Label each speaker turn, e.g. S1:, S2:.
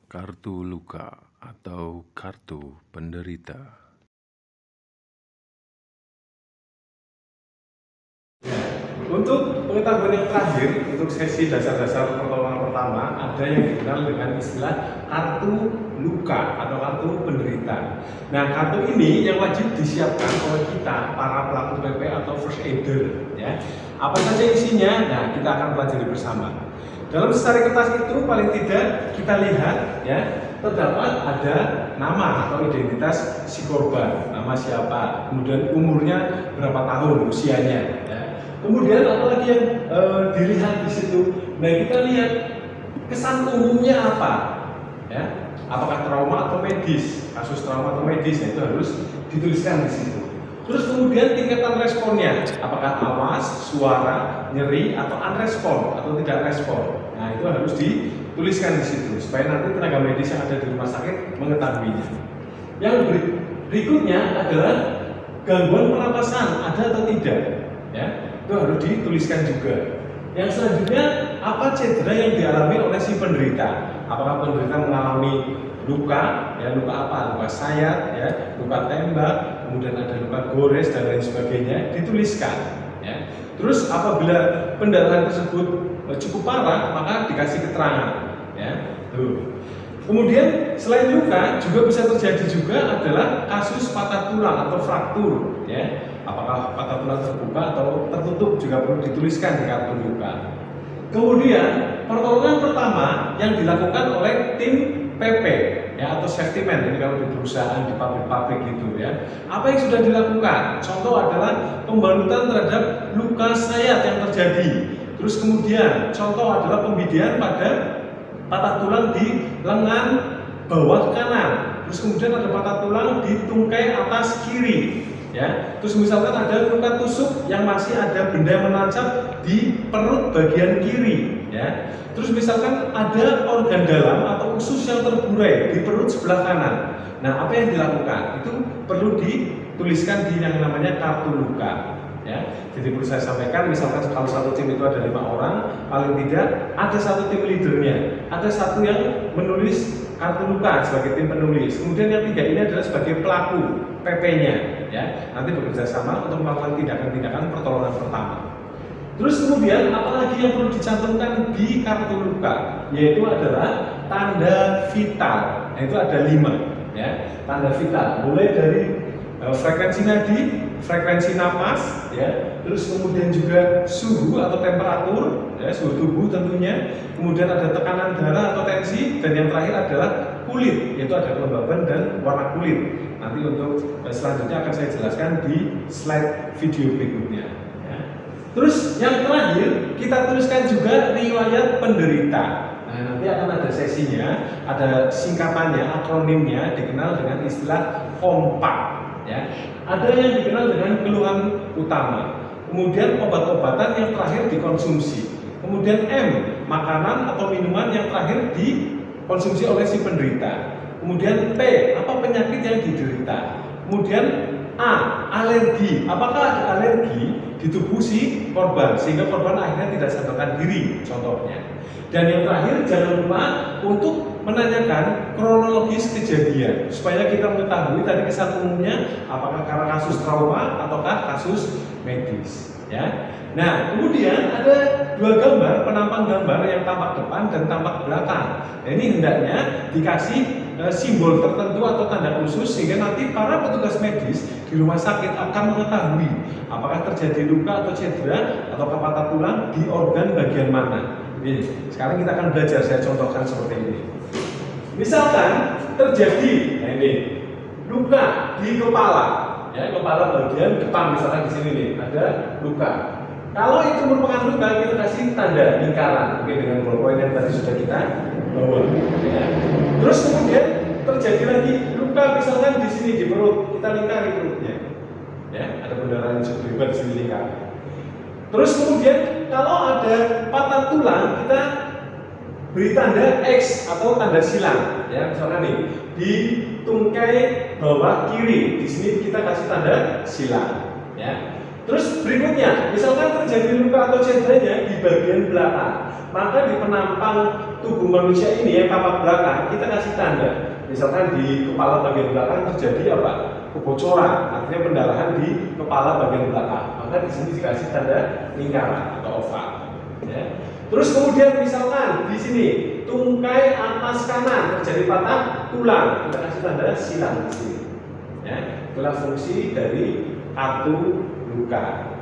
S1: Kartu luka atau kartu penderita.
S2: Untuk pengetahuan yang terakhir, untuk sesi dasar-dasar pertolongan pertama, ada yang dikenal dengan istilah kartu luka atau kartu penderita. Nah, kartu ini yang wajib disiapkan oleh kita, para pelaku PP atau first aider. Ya. Apa saja isinya? Nah, kita akan pelajari bersama. Dalam secari kertas itu paling tidak kita lihat ya, terdapat ada nama atau identitas si korban, nama siapa, kemudian umurnya berapa tahun usianya. Ya. Kemudian apalagi yang dilihat di situ. Nah, kita lihat kesan umumnya apa, ya? Apakah trauma atau medis? Kasus trauma atau medis, nah itu harus dituliskan di situ. Terus kemudian tingkatan responnya, apakah awas, suara, nyeri, atau unrespon atau tidak respon. Nah, itu harus dituliskan di situ supaya nanti tenaga medis yang ada di rumah sakit mengetahuinya. Yang berikutnya adalah gangguan pernapasan ada atau tidak, ya? Itu harus dituliskan juga. Yang selanjutnya, apa cedera yang dialami oleh si penderita? Apakah penderita mengalami luka, ya luka apa? Luka sayat, ya, luka tembak, kemudian ada luka gores dan lain sebagainya, dituliskan. Ya. Terus apabila pendarahan tersebut cukup parah, maka dikasih keterangan. Ya. Tuh. Kemudian selain luka juga bisa terjadi juga adalah kasus patah tulang atau fraktur, ya. Apakah patah tulang terbuka atau tertutup juga perlu dituliskan di kartu luka. Kemudian pertolongan pertama yang dilakukan oleh tim PP ya atau safety man ini kalau di perusahaan di pabrik-pabrik gitu ya. Apa yang sudah dilakukan? Contoh adalah pembalutan terhadap luka sayat yang terjadi. Terus kemudian contoh adalah pembidian pada patah tulang di lengan bawah kanan. Terus kemudian ada patah tulang di tungkai atas kiri. Ya, terus misalkan ada luka tusuk yang masih ada benda yang menancap di perut bagian kiri, ya. Terus misalkan ada organ dalam atau usus yang terburai di perut sebelah kanan. Nah, apa yang dilakukan? Itu perlu dituliskan di yang namanya kartu luka. Ya, jadi perlu saya sampaikan, misalkan kalau satu tim itu ada 5 orang, paling tidak ada satu tim leadernya, ada satu yang menulis kartu luka sebagai tim penulis. Kemudian yang 3 ini adalah sebagai pelaku PP-nya, ya. Nanti bekerja sama untuk melakukan tindakan-tindakan pertolongan pertama. Terus kemudian apalagi yang perlu dicantumkan di kartu luka, yaitu adalah tanda vital. Nah, itu ada 5, ya. Tanda vital, mulai dari frekuensi nadi, frekuensi napas, ya, terus kemudian juga suhu atau temperatur, ya, suhu tubuh tentunya, kemudian ada tekanan darah atau tensi, dan yang terakhir adalah kulit, yaitu ada kelembaban dan warna kulit. Nanti untuk selanjutnya akan saya jelaskan di slide video berikutnya. Ya. Terus yang terakhir kita tuliskan juga riwayat penderita. Nah, nanti akan ada sesinya, ada singkatannya, akronimnya, dikenal dengan istilah kompak. Ya, ada yang dikenal dengan keluhan utama, kemudian obat-obatan yang terakhir dikonsumsi, kemudian M, makanan atau minuman yang terakhir dikonsumsi oleh si penderita, kemudian P, apa penyakit yang diderita, kemudian A, alergi, apakah ada alergi di tubuh si korban sehingga korban akhirnya tidak sadarkan diri, contohnya. Dan yang terakhir jangan lupa untuk menanyakan kronologis kejadian supaya kita mengetahui tadi kesan umumnya apakah karena kasus trauma ataukah kasus medis, ya. Nah, kemudian ada 2 gambar, penampang gambar yang tampak depan dan tampak belakang. Nah, ini hendaknya dikasih simbol tertentu atau tanda khusus sehingga nanti para petugas medis di rumah sakit akan mengetahui apakah terjadi luka atau cedera atau patah tulang di organ bagian mana. Ini, sekarang kita akan belajar, saya contohkan seperti ini. Misalkan terjadi, nah ini, luka di kepala, ya, kepala bagian depan, misalkan di sini nih, ada luka. Kalau itu merupakan luka, kita kasih tanda lingkaran, mungkin dengan ballpoint yang tadi sudah kita bawa. Ya. Terus kemudian terjadi lagi luka, misalkan di sini di perut, kita lingkari perutnya. Ya, ada pendarahan yang cukup hebat di sini lingkari. Terus kemudian kalau ada patah tulang, kita beri tanda X atau tanda silang. Ya, misalnya nih di tungkai bawah kiri, di sini kita kasih tanda silang. Ya. Terus berikutnya, misalkan terjadi luka atau cederanya di bagian belakang, maka di penampang tubuh manusia ini yang tampak belakang kita kasih tanda. Misalkan di kepala bagian belakang terjadi apa? Kebocoran, artinya pendarahan di kepala bagian belakang. Maka di sini dikasih tanda lingkaran atau oval. Ya. Terus kemudian misalkan di sini tungkai atas kanan terjadi patah tulang, kita kasih tanda silang di sini. Ya, itulah fungsi dari kartu luka.